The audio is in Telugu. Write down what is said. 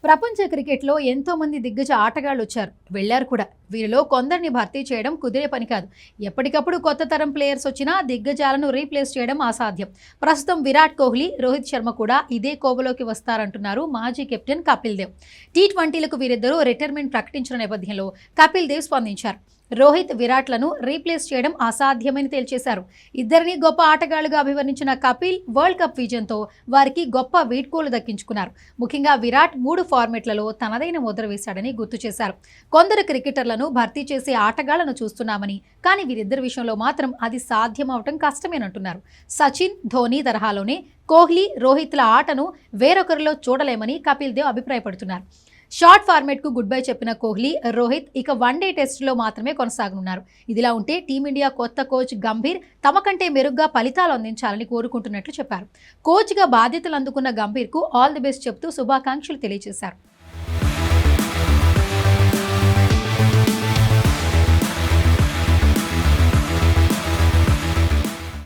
ప్రపంచ క్రికెట్లో ఎంతో మంది దిగ్గజ ఆటగాళ్లు వచ్చారు, వెళ్లారు కూడా. వీరిలో కొందరిని భర్తీ చేయడం కుదిరే పని కాదు. ఎప్పటికప్పుడు కొత్త తరం ప్లేయర్స్ వచ్చినా దిగ్గజాలను రీప్లేస్ చేయడం అసాధ్యం. ప్రస్తుతం విరాట్ కోహ్లీ, రోహిత్ శర్మ కూడా ఇదే కోవలోకి వస్తారంటున్నారు మాజీ కెప్టెన్ కపిల్ దేవ్. టీ20లకు వీరిద్దరూ రిటైర్మెంట్ ప్రకటించిన నేపథ్యంలో కపిల్ దేవ్ స్పందించారు. రోహిత్, విరాట్లను రీప్లేస్ చేయడం అసాధ్యమని తేల్చేశారు. ఇద్దరిని గొప్ప ఆటగాళ్లుగా అభివర్ణించిన కపిల్ వరల్డ్ కప్ విజయంతో వారికి గొప్ప వీడ్కోలు దక్కించుకున్నారు. ముఖ్యంగా విరాట్ 3 ఫార్మెట్లలో తనదైన ముద్ర వేశాడని గుర్తు చేశారు. కొందరు క్రికెటర్లను భర్తీ చేసే ఆటగాళ్లను చూస్తున్నామని, కానీ వీరిద్దరి విషయంలో మాత్రం అది సాధ్యమవటం కష్టమేనంటున్నారు. సచిన్, ధోని తరహాలోనే కోహ్లీ, రోహిత్ల ఆటను వేరొకరిలో చూడలేమని కపిల్ దేవ్ అభిప్రాయపడుతున్నారు. షార్ట్ ఫార్మేట్కు గుడ్ బై చెప్పిన కోహ్లీ, రోహిత్ ఇక వన్డే టెస్టులో మాత్రమే కొనసాగనున్నారు. ఇదిలా ఉంటే టీమిండియా కొత్త కోచ్ గంభీర్ తమ కంటే మెరుగ్గా ఫలితాలు అందించాలని కోరుకుంటున్నట్లు చెప్పారు. కోచ్గా బాధ్యతలు అందుకున్న గంభీర్కు ఆల్ ది బెస్ట్ చెబుతూ శుభాకాంక్షలు తెలియజేశారు.